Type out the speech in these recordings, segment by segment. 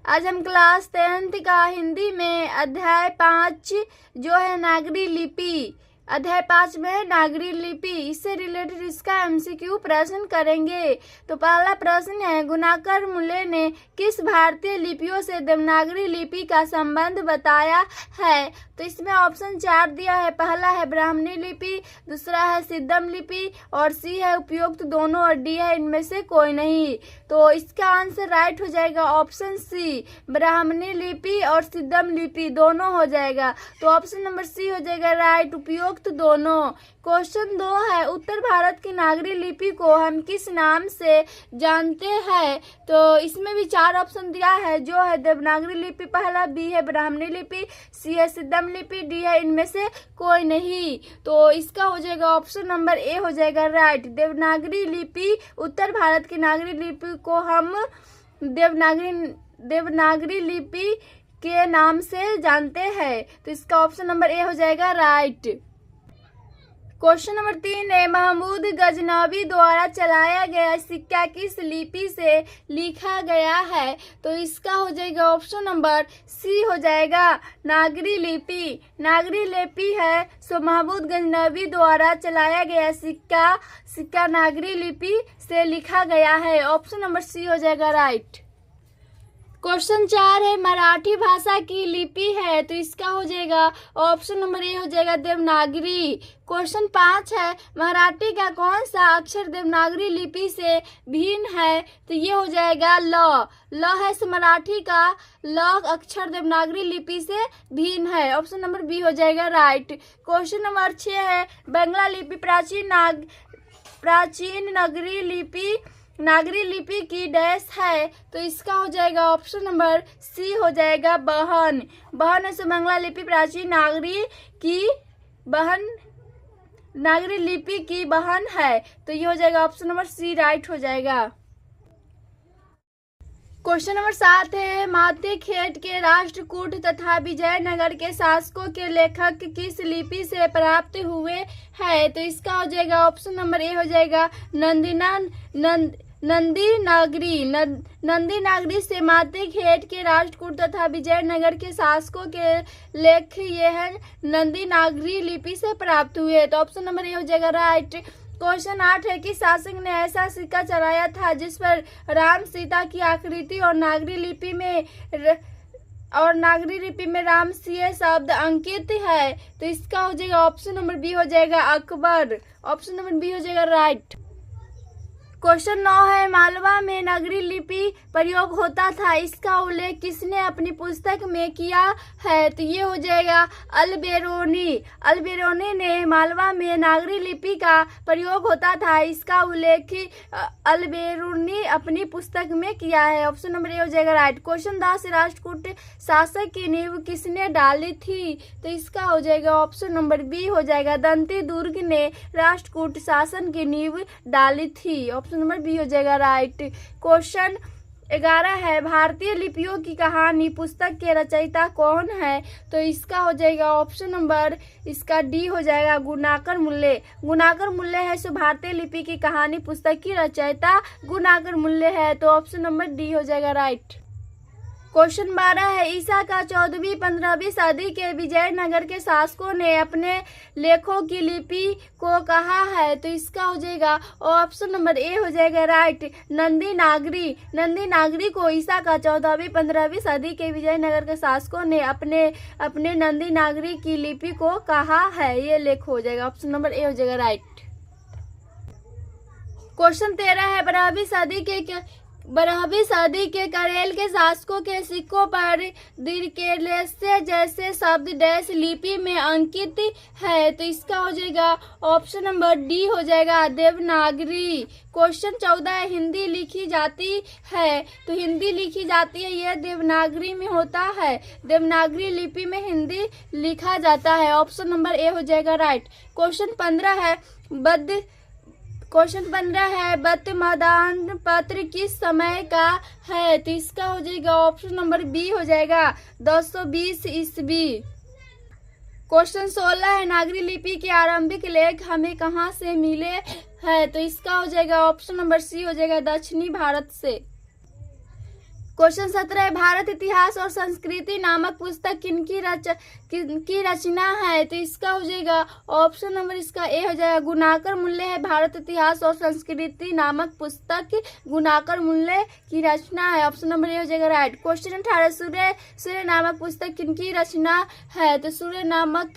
आज हम class 10th का हिंदी में अध्याय 5 जो है नागरी लिपि, अध्याय 5 में नागरी लिपि, इससे रिलेटेड इसका एमसीक्यू प्रश्न करेंगे। तो पहला प्रश्न है, गुणाकर मूल्य ने किस भारतीय लिपियों से देवनागरी लिपि का संबंध बताया है? तो इसमें ऑप्शन 4 दिया है। पहला है ब्राह्मणी लिपि, दूसरा है सिद्धम लिपि और सी है उपयुक्त दोनों और डी है इनमें से कोई नहीं। तो इसका आंसर राइट हो जाएगा ऑप्शन सी, ब्राह्मणी लिपि और सिद्धम लिपि दोनों हो जाएगा। तो ऑप्शन नंबर सी हो जाएगा राइट, उपयुक्त दोनों। क्वेश्चन 2 है, उत्तर भारत की नागरी लिपि को हम किस नाम से जानते हैं? तो इसमें भी 4 ऑप्शन दिया है, जो है देवनागरी लिपि पहला, बी है ब्राह्मणी लिपि, सी है सिद्धम लिपि, डी है इनमें से कोई नहीं। तो इसका हो जाएगा ऑप्शन नंबर ए हो जाएगा राइट, देवनागरी लिपि। उत्तर भारत की नागरी लिपि को हम देवनागरी लिपि के नाम से जानते हैं। तो इसका ऑप्शन नंबर ए हो जाएगा राइट। क्वेश्चन नंबर 3 है, महमूद गजनवी द्वारा चलाया गया सिक्का किस लिपि से लिखा गया है? तो इसका हो जाएगा ऑप्शन नंबर सी हो जाएगा, नागरी लिपि। नागरी लिपि है सो महमूद गजनवी द्वारा चलाया गया सिक्का नागरी लिपि से लिखा गया है। ऑप्शन नंबर सी हो जाएगा राइट। क्वेश्चन 4 है, मराठी भाषा की लिपि है, तो इसका हो जाएगा ऑप्शन नंबर ए हो जाएगा देवनागरी। क्वेश्चन 5 है, मराठी का कौन सा अक्षर देवनागरी लिपि से भिन्न है? तो ये हो जाएगा ल है सो मराठी का ल अक्षर देवनागरी लिपि से भिन्न है। ऑप्शन नंबर बी हो जाएगा राइट। क्वेश्चन नंबर 6 है, बंगला लिपि प्राचीन नागरी लिपि की डैश है, तो इसका हो जाएगा ऑप्शन नंबर सी हो जाएगा बहन है सो बंगला लिपि प्राचीन नागरी लिपि की बहन है। तो ये हो जाएगा ऑप्शन नंबर सी राइट हो जाएगा। क्वेश्चन नंबर 7 है, माते खेट के राष्ट्रकूट तथा विजयनगर के शासकों के लेखक किस लिपि से प्राप्त हुए हैं? तो इसका हो जाएगा ऑप्शन नंबर ए हो जाएगा नंदी नागरी से माते खेट के राष्ट्रकूट तथा विजयनगर के शासकों के लेख ये है नंदी नागरी लिपि से प्राप्त हुए। तो ऑप्शन नंबर ए हो जाएगा राइट। क्वेश्चन 8 है, कि शासक ने ऐसा सिक्का चलाया था जिस पर राम सीता की आकृति और नागरी लिपि में राम सीए शब्द अंकित है? तो इसका हो जाएगा ऑप्शन नंबर बी हो जाएगा अकबर। ऑप्शन नंबर बी हो जाएगा राइट। क्वेश्चन 9 है, मालवा में नागरी लिपि प्रयोग होता था, इसका उल्लेख किसने अपनी पुस्तक में किया है? तो ये हो जाएगा अलबेरोनी ने मालवा में नागरी लिपि का प्रयोग होता था, इसका उल्लेख अलबेरोनी अपनी पुस्तक में किया है। ऑप्शन नंबर ए हो जाएगा राइट। क्वेश्चन 10, राष्ट्रकूट शासक की नींव किसने डाली थी? तो इसका हो जाएगा ऑप्शन नंबर बी हो जाएगा, दंती दुर्ग ने राष्ट्रकूट शासन की नींव डाली थी। ऑप्शन नंबर बी हो जाएगा राइट। क्वेश्चन 11 है, भारतीय लिपियों की कहानी पुस्तक के रचयिता कौन है? तो इसका हो जाएगा ऑप्शन नंबर इसका डी हो जाएगा गुणाकर मूल्य है सो भारतीय लिपि की कहानी पुस्तक की रचयिता गुणाकर मूल्य है। तो ऑप्शन नंबर डी हो जाएगा राइट। क्वेश्चन 12 है, ईसा का 14वीं-15वीं सदी के विजयनगर के शासकों ने अपने लेखों की लिपि को कहा है? तो इसका हो जाएगा ऑप्शन नंबर ए हो जाएगा राइट, नंदी नागरी को ईसा का 14वीं-15वीं सदी के विजयनगर के शासकों ने अपने नंदी नागरी की लिपि को कहा है, ये लेख हो जाएगा। ऑप्शन नंबर ए हो जाएगा राइट। क्वेश्चन 13 है, 12वीं सदी के करेल के शासकों के सिक्कों पर दीर्घ जैसे शब्द डैश लिपि में अंकित है? तो इसका हो जाएगा ऑप्शन नंबर डी हो जाएगा देवनागरी। क्वेश्चन 14 है, हिंदी लिखी जाती है, तो हिंदी लिखी जाती है यह देवनागरी में होता है, देवनागरी लिपि में हिंदी लिखा जाता है। ऑप्शन नंबर ए हो जाएगा राइट। क्वेश्चन 15 है, बतमदान पत्र किस समय का है? तो इसका हो जाएगा ऑप्शन नंबर बी हो जाएगा 1020 ईस्वी। क्वेश्चन 16 है, नागरी लिपि के आरंभिक लेख हमें कहाँ से मिले हैं? तो इसका हो जाएगा ऑप्शन नंबर सी हो जाएगा दक्षिणी भारत से। क्वेश्चन 17 भारत इतिहास और संस्कृति नामक पुस्तक किनकी रचना है? तो इसका हो जाएगा ऑप्शन नंबर इसका ए हो जाएगा गुणाकर मूल्य है। भारत इतिहास और संस्कृति नामक पुस्तक गुणाकर मूल्य की रचना है। ऑप्शन नंबर ए हो जाएगा राइट। क्वेश्चन 18 सूर्य नामक पुस्तक किनकी रचना है? तो सूर्य नामक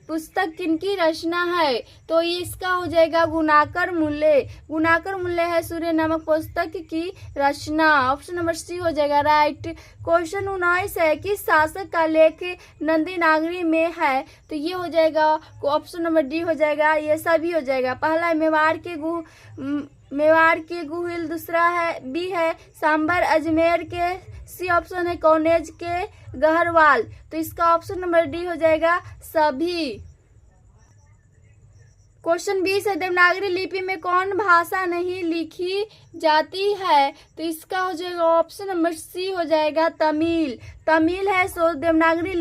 पुस्तक किनकी रचना है? तो ये इसका हो जाएगा गुणाकर मूल्य है सूर्य नामक पुस्तक की रचना। ऑप्शन नंबर सी हो जाएगा राइट। क्वेश्चन 19 है किस शासक का लेख नंदी नागरी में है? तो ये हो जाएगा ऑप्शन नंबर डी हो जाएगा, ये सभी हो जाएगा। पहला है मेवाड़ के गुहिल, दूसरा है बी है सांबर अजमेर के, सी ऑप्शन है कौनेज के गहरवाल। तो इसका ऑप्शन नंबर डी हो जाएगा सभी। क्वेश्चन 20 है देवनागरी लिपि में कौन भाषा नहीं लिखी जाती है? तो इसका हो जाएगा ऑप्शन नंबर सी हो जाएगा तमिल है। सो देवनागरी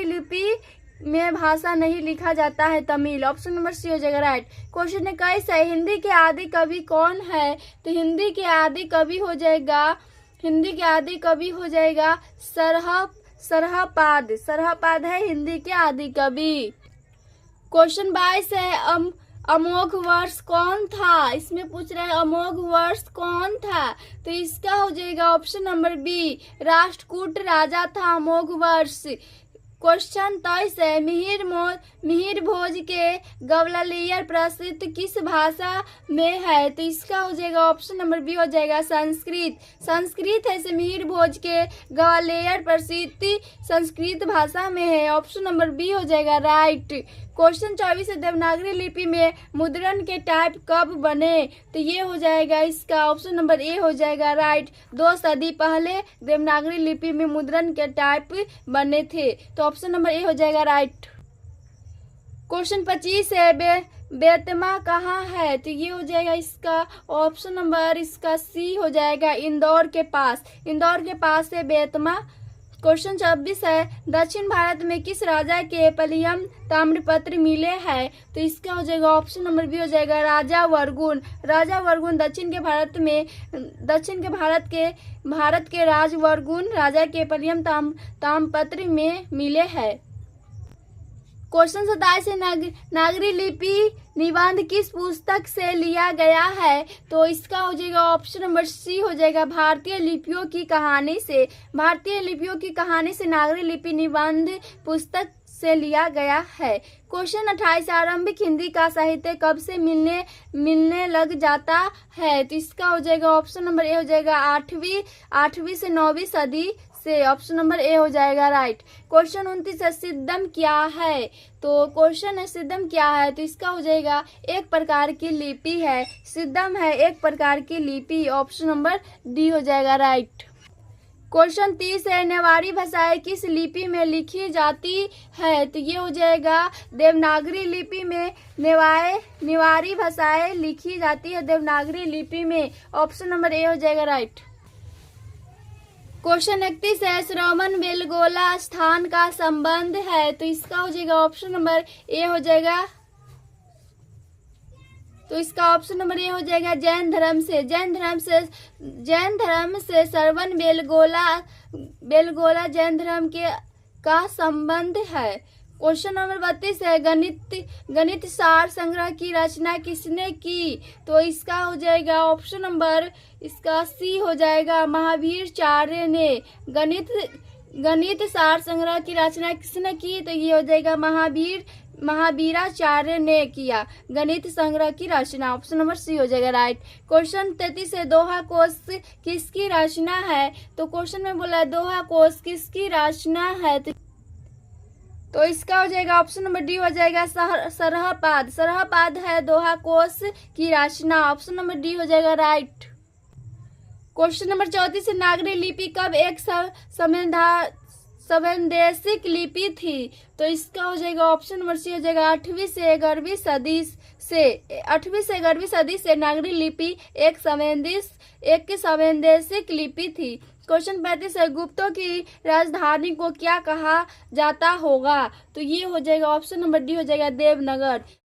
लिपि में भाषा नहीं लिखा जाता है तमिल। ऑप्शन नंबर सी हो जाएगा राइट। क्वेश्चन 21 है हिंदी के आदि कवि कौन है? तो हिंदी के आदि कवि हो जाएगा सरहपाद है हिंदी के आदि कवि। क्वेश्चन 22 है अमोघ वर्ष कौन था? इसमें पूछ रहा है अमोघ वर्ष कौन था? तो इसका हो जाएगा ऑप्शन नंबर बी राष्ट्रकूट राजा था अमोघ वर्ष। क्वेश्चन 23 है मिहिर भोज के ग्वालियर प्रसिद्ध किस भाषा में है? तो इसका हो जाएगा ऑप्शन नंबर बी हो जाएगा संस्कृत है। से मिहिर भोज के ग्वालियर प्रसिद्ध संस्कृत भाषा में है। ऑप्शन नंबर बी हो जाएगा राइट। क्वेश्चन 24 है देवनागरी लिपि में मुद्रण के टाइप कब बने? तो ये हो जाएगा इसका ऑप्शन नंबर ए हो जाएगा राइट। 2 सदी पहले देवनागरी लिपि में मुद्रण के टाइप बने थे। तो ऑप्शन नंबर ए हो जाएगा राइट। क्वेश्चन 25 है बेतमा कहाँ है? तो ये हो जाएगा इसका ऑप्शन नंबर इसका सी हो जाएगा इंदौर के पास है बेतमा। क्वेश्चन 26 है दक्षिण भारत में किस राजा के पलियम ताम्रपत्र मिले हैं? तो इसका हो जाएगा ऑप्शन नंबर बी हो जाएगा राजा वर्गुण दक्षिण के भारत के राज वर्गुण राजा के पलियम ताम्रपत्र में मिले हैं। क्वेश्चन 27 है नागरी लिपि निबंध किस पुस्तक से लिया गया है? तो इसका हो जाएगा ऑप्शन नंबर सी हो जाएगा भारतीय लिपियों की कहानी से नागरी लिपि निबंध पुस्तक से लिया गया है। क्वेश्चन 28 आरंभिक हिंदी का साहित्य कब से मिलने लग जाता है? तो इसका हो जाएगा ऑप्शन नंबर ए हो जाएगा 8वीं से 9वीं सदी से। ऑप्शन नंबर ए हो जाएगा राइट। क्वेश्चन 29 है सिद्धम क्या है? तो क्वेश्चन है सिद्धम क्या है? तो इसका हो जाएगा एक प्रकार की लिपि है। सिद्धम है एक प्रकार की लिपि। ऑप्शन नंबर डी हो जाएगा राइट। क्वेश्चन 30 है नेवारी भाषाएं किस लिपि में लिखी जाती है? तो ये हो जाएगा देवनागरी लिपि में नेवारी भाषाएं लिखी जाती है देवनागरी लिपि में। ऑप्शन नंबर ए हो जाएगा राइट। क्वेश्चन 31 है श्रवण बेलगोला स्थान का संबंध है? तो इसका हो जाएगा ऑप्शन नंबर ए हो जाएगा। तो इसका ऑप्शन नंबर ए हो जाएगा जैन धर्म से श्रवण बेलगोला जैन धर्म का संबंध है। क्वेश्चन नंबर 32 है गणित सार संग्रह की रचना किसने की? तो इसका हो जाएगा ऑप्शन नंबर इसका सी हो जाएगा महावीराचार्य ने। गणित सार संग्रह की रचना किसने की? तो ये हो जाएगा महावीराचार्य ने किया गणित संग्रह की रचना। ऑप्शन नंबर सी हो जाएगा राइट। क्वेश्चन 33 है दोहा कोश किसकी रचना है? तो क्वेश्चन में बोला है दोहा कोश किसकी रचना है? तो इसका हो जाएगा ऑप्शन नंबर डी हो जाएगा सरहपाद है दोहा कोश की रचना। ऑप्शन नंबर डी हो जाएगा राइट। क्वेश्चन नंबर 34 नागरी लिपि कब एक संवैदेशिक लिपि थी? तो इसका हो जाएगा ऑप्शन नंबर सी हो जाएगा 8वीं से 11वीं सदी से नागरी लिपि एक संवैदेशिक लिपि थी। क्वेश्चन 35 है गुप्तों की राजधानी को क्या कहा जाता होगा? तो ये हो जाएगा ऑप्शन नंबर डी हो जाएगा देवनगर।